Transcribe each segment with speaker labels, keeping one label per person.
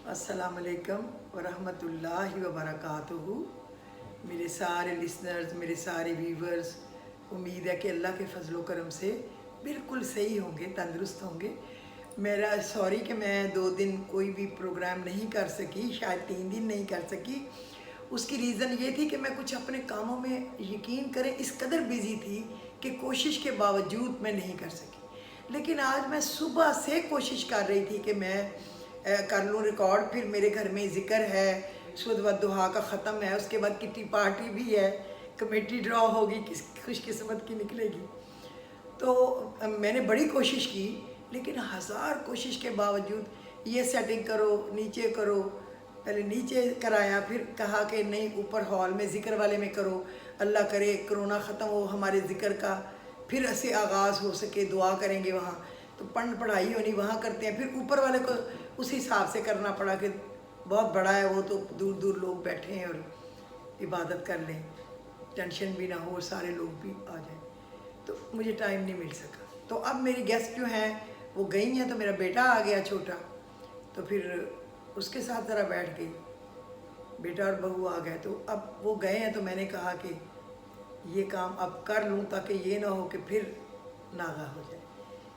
Speaker 1: अस्सलाम वालेकुम वरहमतुल्लाहि वबरकातुहू। मेरे सारे लिसनर्स, मेरे सारे व्यूवर्स, उम्मीद है कि अल्लाह के फजलो करम से बिल्कुल सही होंगे, तंदुरुस्त होंगे। मेरा सॉरी कि मैं 2 दिन कोई भी प्रोग्राम नहीं कर सकी, शायद 3 दिन नहीं कर सकी। उसकी रीज़न ये थी कि मैं कुछ अपने कामों में, यकीन करें, इस कदर बिज़ी थी कि कोशिश के बावजूद मैं नहीं कर सकी। लेकिन आज मैं सुबह से कोशिश कर रही थी कि मैं कर लूँ रिकॉर्ड। फिर मेरे घर में ज़िक्र है, सुद व दुहा का ख़त्म है, उसके बाद किटी पार्टी भी है, कमेटी ड्रॉ होगी, किस खुशकिस्मत की निकलेगी। तो मैंने बड़ी कोशिश की, लेकिन हज़ार कोशिश के बावजूद ये सेटिंग करो, नीचे करो, पहले नीचे कराया, फिर कहा कि नहीं ऊपर हॉल में ज़िक्र वाले में करो, अल्लाह करे कोरोना ख़त्म हो हमारे ज़िक्र का, फिर ऐसे आगाज़ हो सके, दुआ करेंगे वहाँ। तो पढ़ाई होनी वहाँ करते हैं, फिर ऊपर वाले को उस हिसाब से करना पड़ा कि बहुत बड़ा है वो, तो दूर दूर लोग बैठे हैं और इबादत कर लें, टेंशन भी ना हो और सारे लोग भी आ जाएं। तो मुझे टाइम नहीं मिल सका। तो अब मेरी गेस्ट जो हैं वो गई हैं, तो मेरा बेटा आ गया छोटा, तो फिर उसके साथ ज़रा बैठ गई, बेटा और बहू आ गए। तो अब वो गए हैं, तो मैंने कहा कि ये काम अब कर लूँ ताकि ये ना हो कि फिर नागा हो जाए।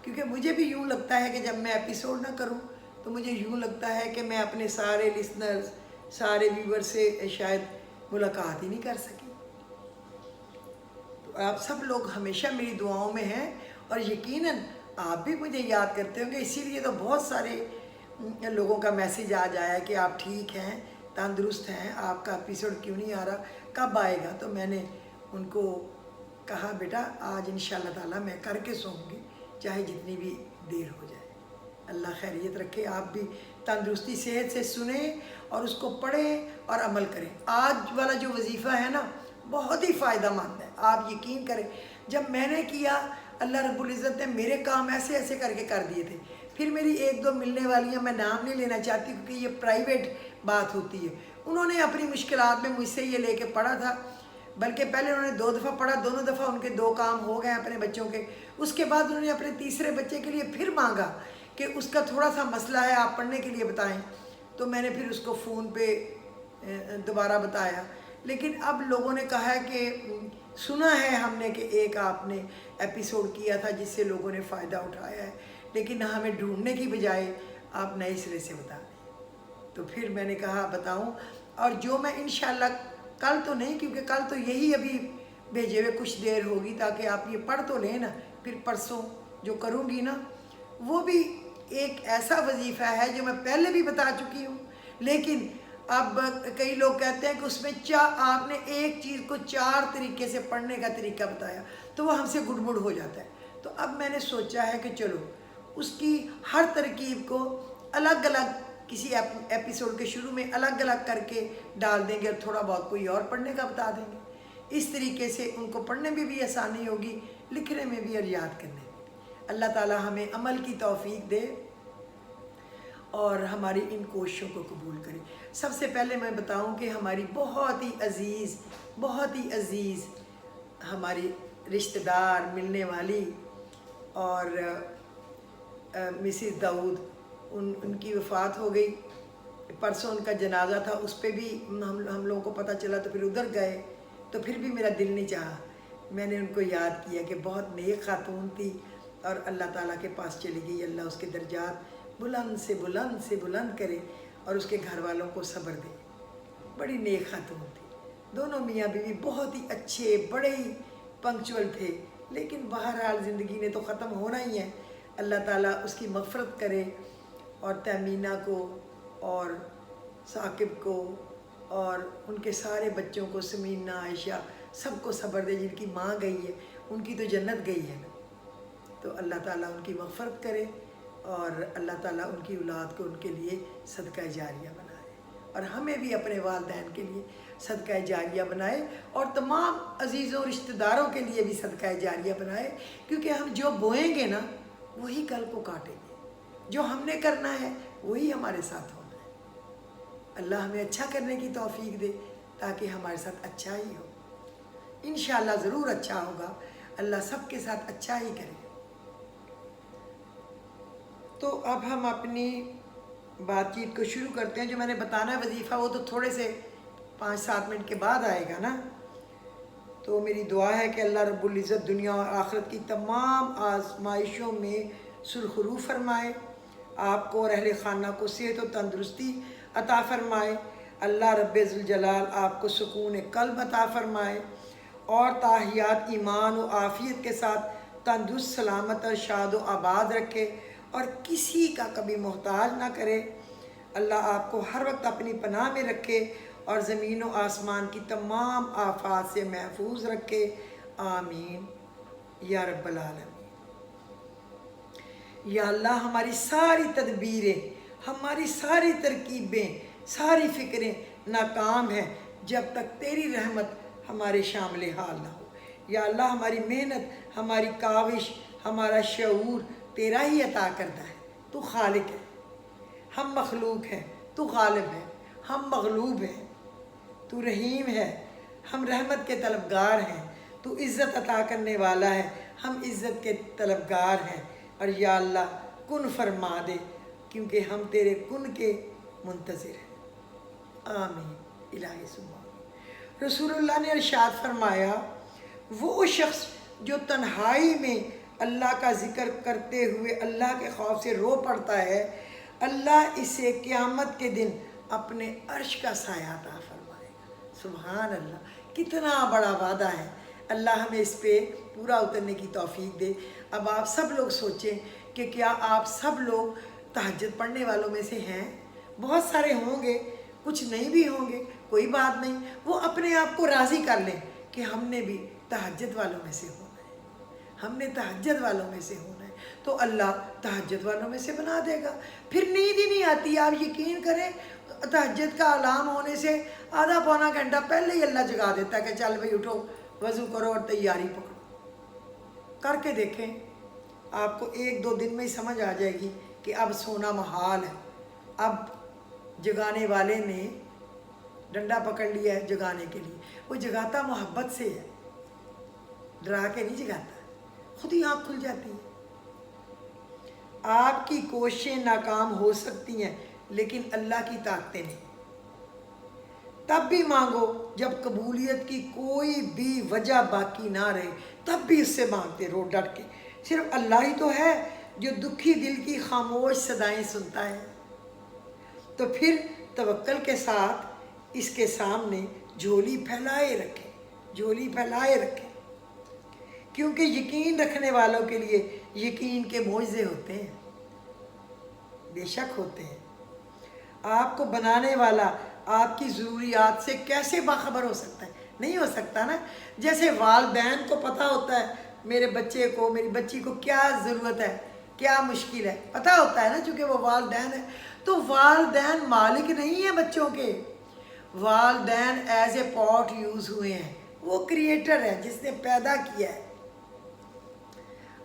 Speaker 1: क्योंकि मुझे भी यूँ लगता है कि जब मैं एपिसोड ना करूँ तो मुझे यूँ लगता है कि मैं अपने सारे लिसनर्स, सारे व्यूवर से शायद मुलाकात ही नहीं कर सकी। तो आप सब लोग हमेशा मेरी दुआओं में हैं और यकीनन आप भी मुझे याद करते होंगे। इसीलिए तो बहुत सारे लोगों का मैसेज आ जाया कि आप ठीक हैं, तंदुरुस्त हैं, आपका एपिसोड क्यों नहीं आ रहा, कब आएगा। तो मैंने उनको कहा बेटा आज इंशाल्लाह ताला मैं करके सोऊंगी, चाहे जितनी भी देर हो जाए। अल्लाह खैरियत रखे, आप भी तंदुरुस्ती सेहत से सुने और उसको पढ़ें और अमल करें। आज वाला जो वजीफ़ा है ना, बहुत ही फ़ायदा मंद है, आप यकीन करें। जब मैंने किया, अल्लाह रब्बुल इज़्ज़त ने मेरे काम ऐसे ऐसे करके कर दिए थे। फिर मेरी 1-2 मिलने वाली हैं, मैं नाम नहीं लेना चाहती क्योंकि ये प्राइवेट बात होती है। उन्होंने अपनी मुश्किलात में मुझसे ये लेके पढ़ा था, बल्कि पहले उन्होंने 2 दफ़ा पढ़ा, दोनों दफ़ा उनके 2 काम हो गए अपने बच्चों के। उसके बाद उन्होंने अपने तीसरे बच्चे के लिए फिर मांगा कि उसका थोड़ा सा मसला है, आप पढ़ने के लिए बताएं। तो मैंने फिर उसको फ़ोन पे दोबारा बताया। लेकिन अब लोगों ने कहा है कि सुना है हमने कि एक आपने एपिसोड किया था जिससे लोगों ने फ़ायदा उठाया है, लेकिन हमें ढूंढने की बजाय आप नए सिरे से बता दें। तो फिर मैंने कहा बताऊं, और जो मैं इंशाल्लाह कल तो नहीं, क्योंकि कल तो यही अभी भेजे हुए कुछ देर होगी, ताकि आप ये पढ़ तो लें ना, फिर परसों जो करूँगी ना वो भी एक ऐसा वजीफ़ा है जो मैं पहले भी बता चुकी हूँ। लेकिन अब कई लोग कहते हैं कि उसमें आपने एक चीज़ को 4 तरीके से पढ़ने का तरीका बताया, तो वो हमसे गुड़मुड़ हो जाता है। तो अब मैंने सोचा है कि चलो उसकी हर तरकीब को अलग अलग किसी एपिसोड के शुरू में अलग अलग करके डाल देंगे और थोड़ा बहुत कोई और पढ़ने का बता देंगे। इस तरीके से उनको पढ़ने में भी आसानी होगी, लिखने में भी और याद करने में। अल्लाह ताला हमें अमल की तौफीक दे और हमारी इन कोशिशों को कबूल करे। सबसे पहले मैं बताऊं कि हमारी बहुत ही अज़ीज़ हमारी रिश्तेदार मिलने वाली और मिसिस दाऊद, उनकी वफ़ात हो गई। परसों उनका जनाजा था, उस पर भी हम लोगों को पता चला, तो फिर उधर गए। तो फिर भी मेरा दिल नहीं चाहा, मैंने उनको याद किया कि बहुत नेक खातून थी और अल्लाह ताला के पास चली गई। अल्लाह उसके दर्जात बुलंद से बुलंद करे और उसके घर वालों को सब्र दे। बड़ी नेक खातून थी। दोनों मियाँ बीवी बहुत ही अच्छे, बड़े ही पंक्चुअल थे। लेकिन बहरहाल ज़िंदगी ने तो ख़त्म होना ही है। अल्लाह ताला उसकी मग़फ़रत करे और तमीना को और साकिब को और उनके सारे बच्चों को, समीना, आयशा, सबको सब्र दे। जिनकी माँ गई है उनकी तो जन्नत गई है ना। तो अल्लाह ताला उनकी मग़फ़रत करे और अल्लाह ताला उनकी औलाद को उनके लिए सदका जारिया बनाए और हमें भी अपने वालिदैन के लिए सदका जारिया बनाए और तमाम अज़ीज़ों रिश्तेदारों के लिए भी सदका जारिया बनाए। क्योंकि हम जो बोएंगे ना वही कल को काटेंगे। जो हमने करना है वही हमारे साथ होना है। अल्लाह हमें अच्छा करने की तौफीक दे ताकि हमारे साथ अच्छा ही हो। इंशाअल्लाह ज़रूर अच्छा होगा। अल्लाह सबके साथ अच्छा ही करे। तो अब हम अपनी بات چیت کو شروع کرتے ہیں۔ جو میں نے بتانا ہے وظیفہ وہ تو تھوڑے سے 5-7 منٹ کے بعد آئے گا نا۔ تو میری دعا ہے کہ اللہ رب العزت دنیا اور آخرت کی تمام آزمائشوں میں سرخرو فرمائے، آپ کو اور اہل خانہ کو صحت و تندرستی عطا فرمائے۔ اللہ رب ذوالجلال آپ کو سکون قلب عطا فرمائے اور تاحیات ایمان و عافیت کے ساتھ تندرست، سلامت اور شاد و آباد رکھے اور کسی کا کبھی محتاج نہ کرے۔ اللہ آپ کو ہر وقت اپنی پناہ میں رکھے اور زمین و آسمان کی تمام آفات سے محفوظ رکھے، آمین یا رب العالمین۔ یا اللہ ہماری ساری تدبیریں، ہماری ساری ترکیبیں، ساری فکریں ناکام ہیں جب تک تیری رحمت ہمارے شامل حال نہ ہو۔ یا اللہ ہماری محنت، ہماری کاوش، ہمارا شعور تیرا ہی عطا کرتا ہے۔ تو خالق ہے، ہم مخلوق ہیں، تو غالب ہے، ہم مغلوب ہیں۔ تو رحیم ہے، ہم رحمت کے طلبگار ہیں۔ تو عزت عطا کرنے والا ہے، ہم عزت کے طلبگار ہیں۔ اور یا اللہ کن فرما دے کیونکہ ہم تیرے کن کے منتظر ہیں، آمین الہی ثم آمین۔ رسول اللہ نے ارشاد فرمایا، وہ شخص جو تنہائی میں اللہ کا ذکر کرتے ہوئے اللہ کے خوف سے رو پڑتا ہے، اللہ اسے قیامت کے دن اپنے عرش کا سایہ عطا فرمائے گا۔ سبحان اللہ، کتنا بڑا وعدہ ہے۔ اللہ ہمیں اس پہ پورا اترنے کی توفیق دے۔ اب آپ سب لوگ سوچیں کہ کیا آپ سب لوگ تہجد پڑھنے والوں میں سے ہیں؟ بہت سارے ہوں گے، کچھ نہیں بھی ہوں گے، کوئی بات نہیں، وہ اپنے آپ کو راضی کر لیں کہ ہم نے بھی تہجد والوں میں سے ہونا ہے، ہم نے تہجد والوں میں سے ہونا ہے، تو اللہ تہجد والوں میں سے بنا دے گا۔ پھر نیند ہی نہیں آتی، آپ یقین کریں تہجد کا اعلان ہونے سے آدھا پونا گھنٹہ پہلے ہی اللہ جگا دیتا ہے کہ چل بھائی اٹھو، وضو کرو اور تیاری پکڑو۔ کر کے دیکھیں، آپ کو 1-2 دن میں ہی سمجھ آ جائے گی کہ اب سونا محال ہے۔ اب جگانے والے نے ڈنڈا پکڑ لیا ہے جگانے کے لیے، وہ جگاتا محبت سے ہے، ڈرا کے نہیں جگاتا، خود ہی آنکھ کھل جاتی ہے۔ آپ کی کوششیں ناکام ہو سکتی ہیں لیکن اللہ کی طاقتیں نہیں۔ تب بھی مانگو جب قبولیت کی کوئی بھی وجہ باقی نہ رہے، تب بھی اس سے مانگتے رہو ڈٹ کے۔ صرف اللہ ہی تو ہے جو دکھی دل کی خاموش صدائیں سنتا ہے۔ تو پھر توکل کے ساتھ اس کے سامنے جھولی پھیلائے رکھیں، جھولی پھیلائے رکھیں، کیونکہ یقین رکھنے والوں کے لیے یقین کے معجزے ہوتے ہیں، بے شک ہوتے ہیں۔ آپ کو بنانے والا آپ کی ضروریات سے کیسے باخبر ہو سکتا ہے؟ نہیں ہو سکتا نا۔ جیسے والدین کو پتہ ہوتا ہے میرے بچے کو، میری بچی کو کیا ضرورت ہے، کیا مشکل ہے، پتہ ہوتا ہے نا، چونکہ وہ والدین ہیں۔ تو والدین مالک نہیں ہیں بچوں کے، والدین ایز اے پاٹ یوز ہوئے ہیں، وہ کریٹر ہے جس نے پیدا کیا ہے،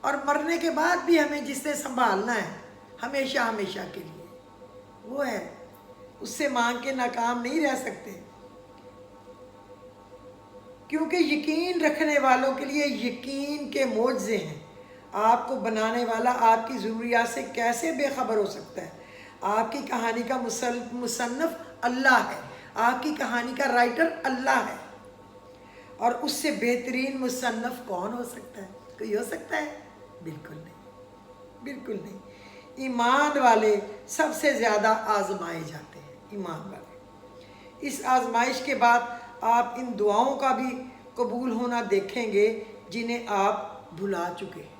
Speaker 1: اور مرنے کے بعد بھی ہمیں جس نے سنبھالنا ہے ہمیشہ ہمیشہ کے لیے، وہ ہے۔ اس سے مانگ کے ناکام نہیں رہ سکتے، کیونکہ یقین رکھنے والوں کے لیے یقین کے معجزے ہیں۔ آپ کو بنانے والا آپ کی ضروریات سے کیسے بے خبر ہو سکتا ہے؟ آپ کی کہانی کا مصنف اللہ ہے، آپ کی کہانی کا رائٹر اللہ ہے، اور اس سے بہترین مصنف کون ہو سکتا ہے؟ کوئی ہو سکتا ہے؟ بالکل نہیں، بالکل نہیں۔ ایمان والے سب سے زیادہ آزمائے جاتے ہیں، ایمان والے۔ اس آزمائش کے بعد آپ ان دعاؤں کا بھی قبول ہونا دیکھیں گے جنہیں آپ بھلا چکے ہیں۔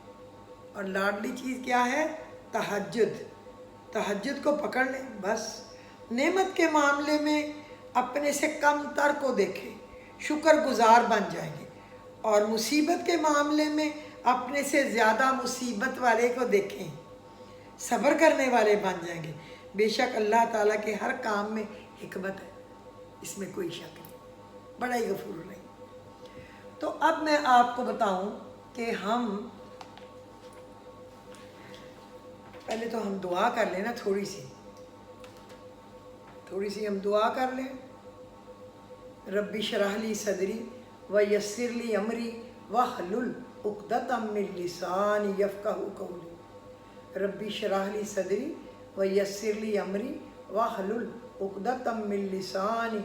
Speaker 1: اور لاڈلی چیز کیا ہے؟ تہجد۔ تہجد کو پکڑ لیں بس۔ نعمت کے معاملے میں اپنے سے کم تر کو دیکھیں، شکر گزار بن جائیں گے، اور مصیبت کے معاملے میں اپنے سے زیادہ مصیبت والے کو دیکھیں، صبر کرنے والے بن جائیں گے۔ بے شک اللہ تعالیٰ کے ہر کام میں حکمت ہے، اس میں کوئی شک نہیں، بڑا ہی غفور رحیم۔ تو اب میں آپ کو بتاؤں کہ ہم پہلے تو ہم دعا کر لیں نا، تھوڑی سی ہم دعا کر لیں۔ رب اشرح لی صدری ویسر لی امری واحلل عقدۃ من لسانی یفقہوا قولی۔ رب اشرح لی صدری व यस्सिरली अमरी वहलुल उक़दतम मिन लिसानी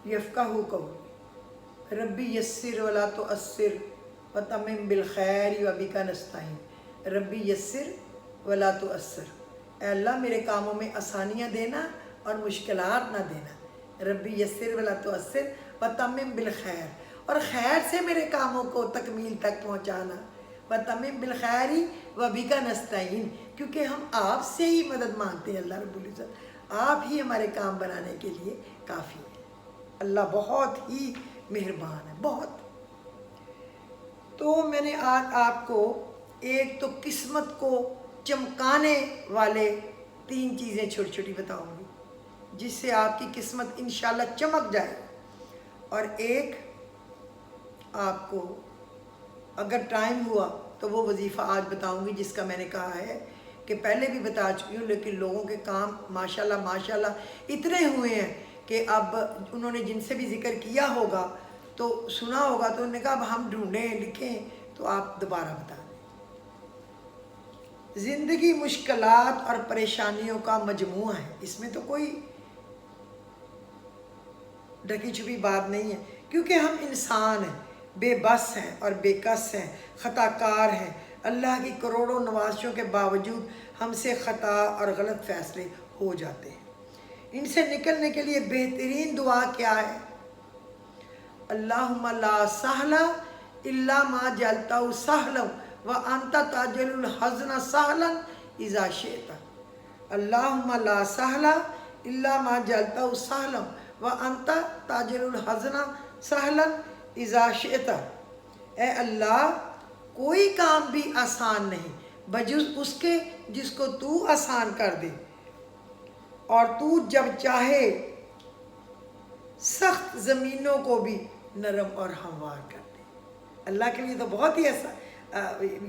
Speaker 1: यफ़क़हू क़ौली रब्बी यस्सिर वला तुअस्सिर व तम्मिम बिल खैरि व बिका नस्तईन। रब्बी यस्सिर वला तुअस्सिर, ऐ अल्लाह मेरे कामों में आसानियाँ देना और मुश्किलात ना देना। रब्बी यस्सिर वला तुअस्सिर व तम्मिम बिल खैर, और खैर से मेरे कामों को तकमील तक पहुँचाना। व तम्मिम बिल खैरि व बिका नस्तईन, क्योंकि हम आपसे ही मदद मांगते हैं अल्लाह रब्बुल इज़्ज़त, आप ही हमारे काम बनाने के लिए काफ़ी है। अल्लाह बहुत ही मेहरबान है, बहुत। तो मैंने आज आपको एक तो किस्मत को चमकाने वाले 3 चीज़ें छोटी छोटी बताऊंगी जिससे आपकी किस्मत इंशाल्लाह चमक जाए, और एक आपको अगर टाइम हुआ तो वो वजीफ़ा आज बताऊंगी जिसका मैंने कहा है कि पहले भी बता चुकी हूँ, लेकिन लोगों के काम माशाल्लाह माशाल्लाह इतने हुए हैं कि अब उन्होंने जिनसे भी जिक्र किया होगा तो सुना होगा तो उन्होंने कहा अब हम ढूंढें लिखें तो आप दोबारा बता दें। ज़िंदगी मुश्किलात और परेशानियों का मजमूआ है, इसमें तो कोई ढकी छुपी बात नहीं है, क्योंकि हम इंसान हैं, बेबस हैं और बेकस हैं, ख़ताकार हैं। अल्लाह की करोड़ों नवाज़िशों के बावजूद हमसे ख़ता और गलत फ़ैसले हो जाते हैं। इनसे निकलने के लिए बेहतरीन दुआ क्या है? अल्लाहुम्मा ला सहला इल्ला मा जअलतहु सहलन व अंता ताजलुल हज़्न सहलन इज़ा शिअता। अल्लाहुम्मा ला सहला इल्ला मा जअलतहु सहलन व अंता ताजलुल हज़्न सहलन इज़ा शिअता। ए अल्लाह, कोई काम भी आसान नहीं बजुज़ उसके जिसको तू आसान कर दे, और तू जब चाहे सख्त ज़मीनों को भी नरम और हमवार कर दे। अल्लाह के लिए तो बहुत ही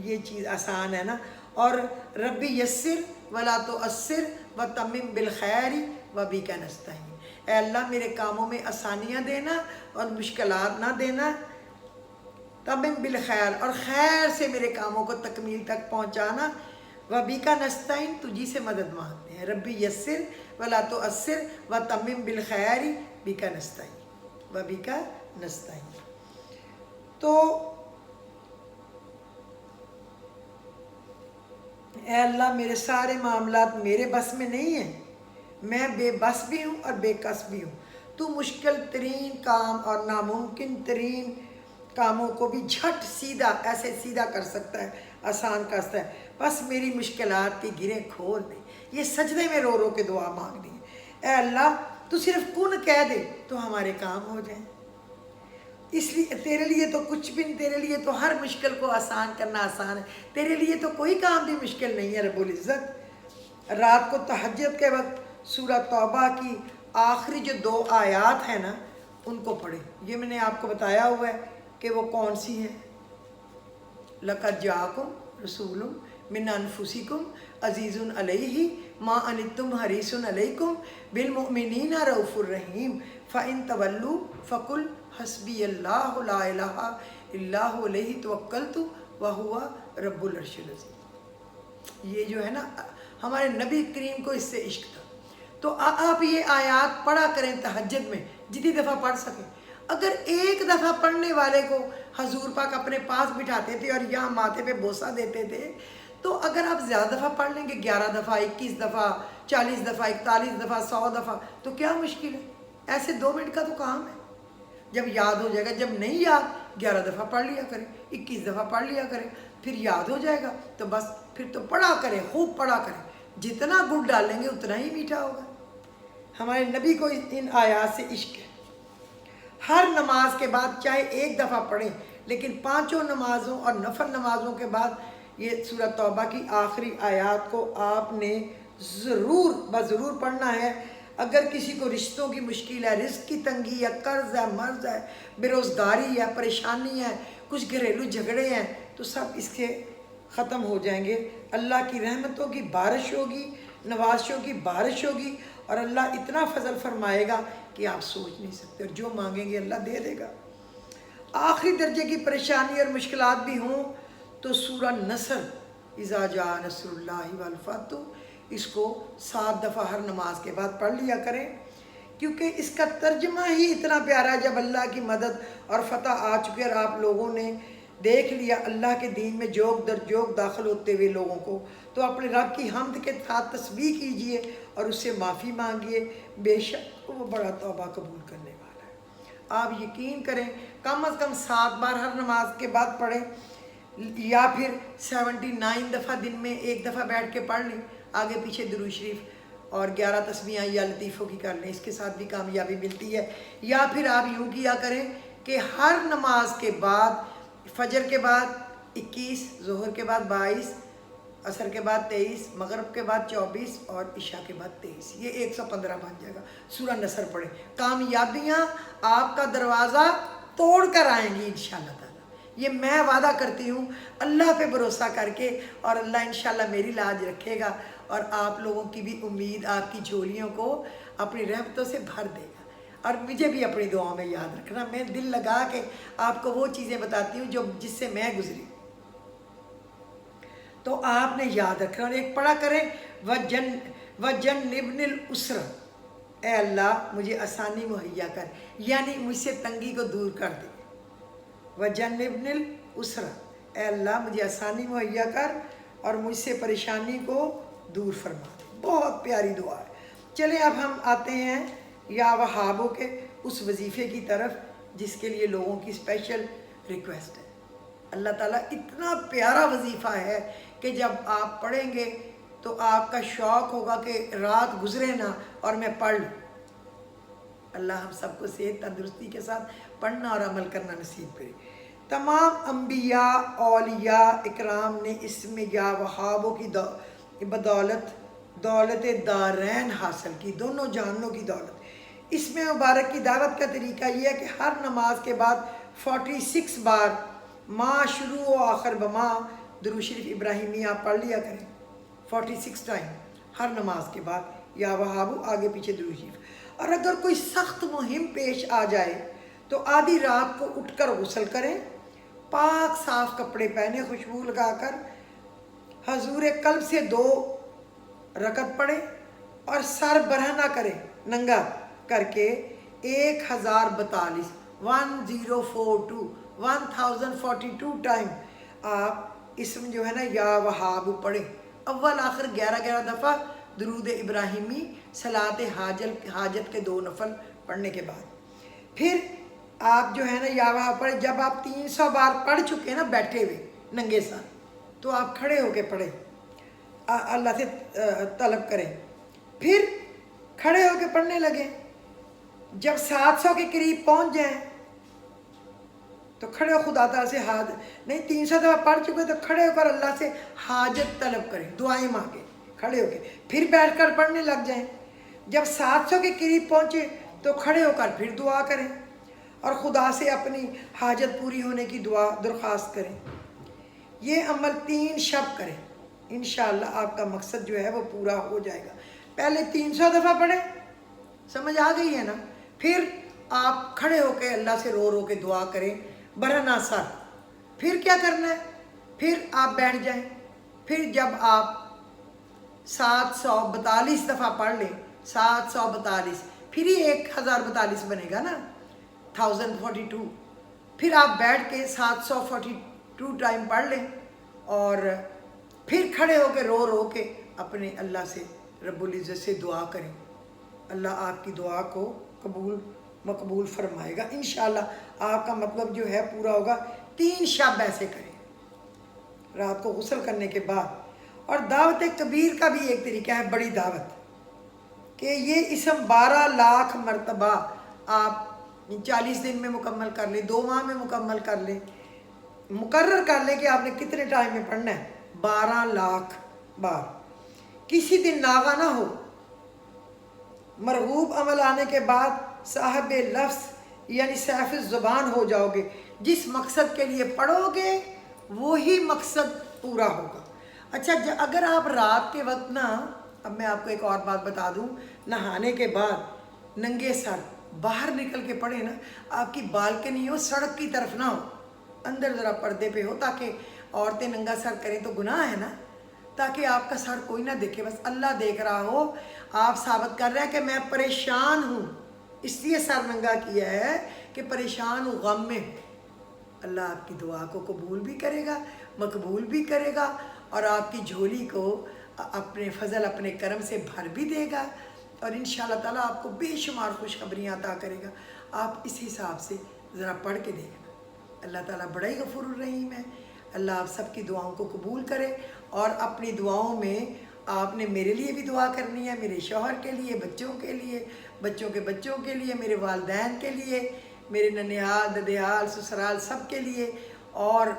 Speaker 1: ये चीज़ आसान है ना। और रब्बी यस्सिर वला तुअस्सिर व तम्मिम बिल खैरि व बिका नस्तईन, ऐ अल्लाह मेरे कामों में आसानियाँ देना और मुश्किलात ना देना। तम्मिम बिल खैर, और खैर से मेरे कामों को तकमील तक पहुँचाना। व बिका नस्तईन, तुझी से मदद मांगते हैं। रब्बी यस्सिर वला तुअस्सिर व तम्मिम बिल खैरि बिका नस्तईन व बिका नस्तईन। तो ऐ अल्लाह मेरे सारे मामलात मेरे बस में नहीं हैं, मैं बेबस भी हूँ और बेकस भी हूँ। तू मुश्किल तरीन काम और नामुमकिन तरीन कामों को भी झट सीधा ऐसे सीधा कर सकता है, आसान कर सकता है। बस मेरी मुश्किलात की गिरें खोल दे। ये सजदे में रो रो के दुआ मांगनी है। ऐ अल्लाह, तू सिर्फ कुन कह दे तो हमारे काम हो जाए। इसलिए तेरे लिए तो कुछ भी नहीं, तेरे लिए तो हर मुश्किल को आसान करना आसान है। तेरे लिए तो कोई काम भी मुश्किल नहीं है रब्बुल इज़्ज़त। रात को तहज्जुद के वक्त सूरह तौबा की आखिरी जो 2 आयात हैं ना, उनको पढ़े। ये मैंने आपको बताया हुआ है कि वो कौन सी है। लक़द जाअकुम रसूलुम मिन अनफुसिकुम अज़ीज़ुन अलैहि मा अनित्तुम हरीसुन अलैकुम बिल मुमिनीना रऊफ़ुर रहीम फ़इन तवल्लू फ़कुल हस्बी अल्लाहु ला इलाहा इल्ला हु अलैहि तवक्कलतु व हुवा रब्बुल अर्शिल अज़ीम। ये जो है ना, हमारे नबी करीम को इससे इश्क था। तो आप ये आयात पढ़ा करें तहज्जुद में, जितनी दफ़ा पढ़ सकें। अगर एक दफ़ा पढ़ने वाले को हजूर पाक अपने पास बिठाते थे और यहाँ माथे पे बोसा देते थे, तो अगर आप ज़्यादा दफ़ा पढ़ लेंगे, 11 दफ़ा, 21 दफ़ा, 40 दफ़ा, 41 दफ़ा, 100 दफ़ा, तो क्या मुश्किल है? ऐसे 2 मिनट का तो काम है। जब याद हो जाएगा, जब नहीं याद 11 दफ़ा पढ़ लिया करें, 21 दफ़ा पढ़ लिया करें, फिर याद हो जाएगा तो बस फिर तो पढ़ा करें, खूब पढ़ा करें। जितना गुड़ डालेंगे उतना ही मीठा होगा। हमारे नबी को इन आयात से इश्क है। हर नमाज के बाद चाहे 1 दफ़ा पढ़ें, लेकिन 5 नमाज़ों और नफल नमाज़ों के बाद ये सूरह तौबा की आखिरी आयात को आपने ज़रूर पढ़ना है। अगर किसी को रिश्तों की मुश्किल है, रिस्क की तंगी है, कर्ज़ है, मर्ज़ है, बेरोज़गारी है, परेशानी है, कुछ घरेलू झगड़े हैं, तो सब इसके ख़त्म हो जाएंगे। अल्लाह की रहमतों की बारिश होगी, नवाज़िशों की बारिश होगी, और अल्लाह इतना फजल फरमाएगा कि आप सोच नहीं सकते। और जो मांगेंगे अल्लाह दे देगा। आखिरी दर्जे की परेशानी और मुश्किलात भी हों तो सूरह नसर, इज़ा जा नसरुल्लाहि वल फतह, اس کو 7 دفعہ ہر نماز کے بعد پڑھ لیا کریں، کیونکہ اس کا ترجمہ ہی اتنا پیارا ہے۔ جب اللہ کی مدد اور فتح آ چکی اور آپ لوگوں نے دیکھ لیا اللہ کے دین میں جوگ در جوگ داخل ہوتے ہوئے لوگوں کو، تو اپنے رب کی حمد کے ساتھ تسبیح کیجئے اور اس سے معافی مانگیے، بے شک وہ بڑا توبہ قبول کرنے والا ہے۔ آپ یقین کریں کم از کم 7 بار ہر نماز کے بعد پڑھیں، یا پھر 79 دفعہ دن میں 1 دفعہ بیٹھ کے پڑھ لیں، آگے پیچھے درود شریف اور 11 تسبیحاں یا لطیفوں کی کر لیں، اس کے ساتھ بھی کامیابی ملتی ہے۔ یا پھر آپ یوں کیا کریں کہ ہر نماز کے بعد، فجر کے بعد 21، ظہر کے بعد 22، عصر کے بعد 23، مغرب کے بعد 24 اور عشاء کے بعد 23، یہ 115 بن جائے گا۔ سورہ نصر پڑھیں، کامیابیاں آپ کا دروازہ توڑ کر آئیں گی انشاءاللہ تعالی، یہ میں وعدہ کرتی ہوں اللہ پہ بھروسہ کر کے، اور اللہ انشاءاللہ میری لاج رکھے گا اور آپ لوگوں کی بھی امید آپ کی جھولیوں کو اپنی رحمتوں سے بھر دے گا۔ اور مجھے بھی اپنی دعاؤں میں یاد رکھنا، میں دل لگا کے آپ کو وہ چیزیں بتاتی ہوں جس سے میں گزری، تو آپ نے یاد رکھنا۔ اور ایک پڑھا کریں وَجَنِّبْنِ الْعُسْرَ، اے اللہ مجھے آسانی مہیا کر، یعنی مجھ سے تنگی کو دور کر دے۔ وَجَنِّبْنِ الْعُسْرَ، اے اللہ مجھے آسانی مہیا کر اور مجھ سے پریشانی کو دور فرما دے۔ بہت پیاری دعا ہے۔ چلیں اب ہم آتے ہیں یا وہابوں کے اس وظیفے کی طرف جس کے لیے لوگوں کی اسپیشل ریکویسٹ ہے۔ اللہ تعالیٰ اتنا پیارا وظیفہ ہے کہ جب آپ پڑھیں گے تو آپ کا شوق ہوگا کہ رات گزرے نہ اور میں پڑھ لوں۔ اللہ ہم سب کو صحت تندرستی کے ساتھ پڑھنا اور عمل کرنا نصیب کرے۔ تمام انبیاء اولیاء اکرام نے اس میں یا وہابوں کی بدولت دولت دارین حاصل کی، دونوں جہانوں کی دولت۔ اس میں مبارک کی دعوت کا طریقہ یہ ہے کہ ہر نماز کے بعد 46 بار ما شروع و آخر بما درود شریف ابراہیمی آپ پڑھ لیا کریں، 46 ٹائم ہر نماز کے بعد یا وہابو، آگے پیچھے درود شریف۔ اور اگر کوئی سخت مہم پیش آ جائے تو آدھی رات کو اٹھ کر غسل کریں، پاک صاف کپڑے پہنے، خوشبو لگا کر حضور قلب سے 2 رکعت پڑھیں اور سر برہنہ کریں، ننگا کر کے 1042 1042 ٹائم آپ اسم جو ہے نا یا وہاب پڑھیں، اول آخر 11 دفعہ درود ابراہیمی صلاۃ حاجت کے 2 نفل پڑھنے کے بعد پھر آپ جو ہے نا یا وہاب پڑھیں۔ جب آپ 300 بار پڑھ چکے ہیں نا بیٹھے ہوئے ننگے سر، تو آپ کھڑے ہو کے پڑھیں، اللہ سے طلب کریں، پھر کھڑے ہو کے پڑھنے لگیں۔ جب 700 کے قریب پہنچ جائیں تو کھڑے ہو خدا تعالیٰ سے نہیں 300 دفعہ پڑھ چکے تو کھڑے ہو کر اللہ سے حاجت طلب کریں، دعائیں مانگیں کھڑے ہو کے، پھر بیٹھ کر پڑھنے لگ جائیں۔ جب 700 کے قریب پہنچے تو کھڑے ہو کر پھر دعا کریں اور خدا سے اپنی حاجت پوری ہونے کی دعا درخواست کریں۔ یہ عمل 3 شب کریں، انشاءاللہ آپ کا مقصد جو ہے وہ پورا ہو جائے گا۔ پہلے 300 دفعہ پڑھیں، سمجھ آ گئی ہے نا؟ پھر آپ کھڑے ہو کے اللہ سے رو کے دعا کریں برہنہ سر۔ پھر کیا کرنا ہے؟ پھر آپ بیٹھ جائیں، پھر جب آپ 742 دفعہ پڑھ لیں، 742 پھر ہی 1042 بنے گا نا، 1042، پھر آپ بیٹھ کے 742 ٹائم پڑھ لیں اور پھر کھڑے ہو کے رو کے اپنے اللہ سے رب العزت سے دعا کریں۔ اللہ آپ کی دعا کو مقبول فرمائے گا انشاءاللہ، آپ کا مطلب جو ہے پورا ہوگا۔ 3 شب ایسے کریں رات کو غسل کرنے کے بعد۔ اور دعوت کبیر کا بھی ایک طریقہ ہے، بڑی دعوت، کہ یہ اسم 12 لاکھ مرتبہ آپ 40 دن میں مکمل کر لیں، 2 ماہ میں مکمل کر لیں، مقرر کر لیں کہ آپ نے کتنے ٹائم میں پڑھنا ہے، 12 لاکھ بار۔ کسی دن ناغہ نہ ہو، مرغوب عمل آنے کے بعد صاحب لفظ یعنی سیف الزبان ہو جاؤ گے، جس مقصد کے لیے پڑھو گے وہی مقصد پورا ہوگا۔ اچھا اگر آپ رات کے وقت نا، اب میں آپ کو ایک اور بات بتا دوں، نہانے کے بعد ننگے سر باہر نکل کے پڑھیں نا، آپ کی بالکنی ہو، سڑک کی طرف نہ ہو، اندر ذرا پردے پہ ہو، تاکہ عورتیں ننگا سر کریں تو گناہ ہے نا، ताकि आपका सर कोई ना देखे, बस अल्लाह देख रहा हो। आप साबित कर रहे हैं कि मैं परेशान हूँ, इसलिए सर नंगा किया है कि परेशान हूँ, गम में हूँ। अल्लाह आपकी दुआ को कबूल भी करेगा, मकबूल भी करेगा, और आपकी झोली को अपने फजल, अपने करम से भर भी देगा, और इंशाअल्लाह ताला आपको बेशुमार खुशखबरियाँ अता करेगा। आप इस हिसाब से ज़रा पढ़ के देखना। अल्लाह ताला बड़ा ही गफूर रहीम है। अल्लाह आप सबकी दुआओं को कबूल करे, और अपनी दुआओं में आपने मेरे लिए भी दुआ करनी है, मेरे शौहर के लिए, बच्चों के लिए, बच्चों के बच्चों के लिए, मेरे वालिदैन के लिए, मेरे ननिहाल, ददियाल, ससुराल, सब के लिए, और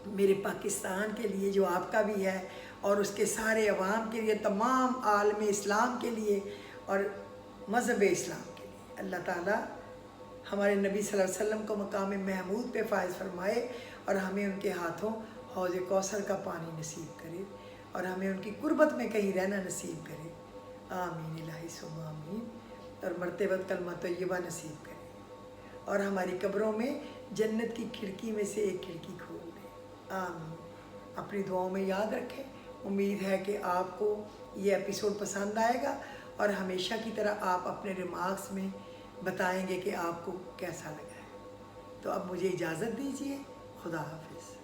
Speaker 1: मेरे पाकिस्तान के लिए जो आपका भी है, और उसके सारे अवाम के लिए, तमाम आलम इस्लाम के लिए, और मज़हब इस्लाम के लिए। अल्लाह ताला हमारे नबी सल्लल्लाहु अलैहि वसल्लम को मकाम महमूद पे फाइज फरमाए, और हमें उनके हाथों हौज़ कौसर का पानी नसीब करे, और हमें उनकी कुर्बत में कहीं रहना नसीब करे। आमीन इलाही सुम्मा आमीन। और मरते वक्त कलमा तय्यबा नसीब करे, और हमारी कब्रों में जन्नत की खिड़की में से एक खिड़की खोल दे। आमीन। अपनी दुआओं में याद रखें। उम्मीद है कि आपको ये एपिसोड पसंद आएगा, और हमेशा की तरह आप अपने रिमार्क्स में बताएंगे कि आपको कैसा लगा है। तो अब मुझे इजाज़त दीजिए। खुदा हाफिज़।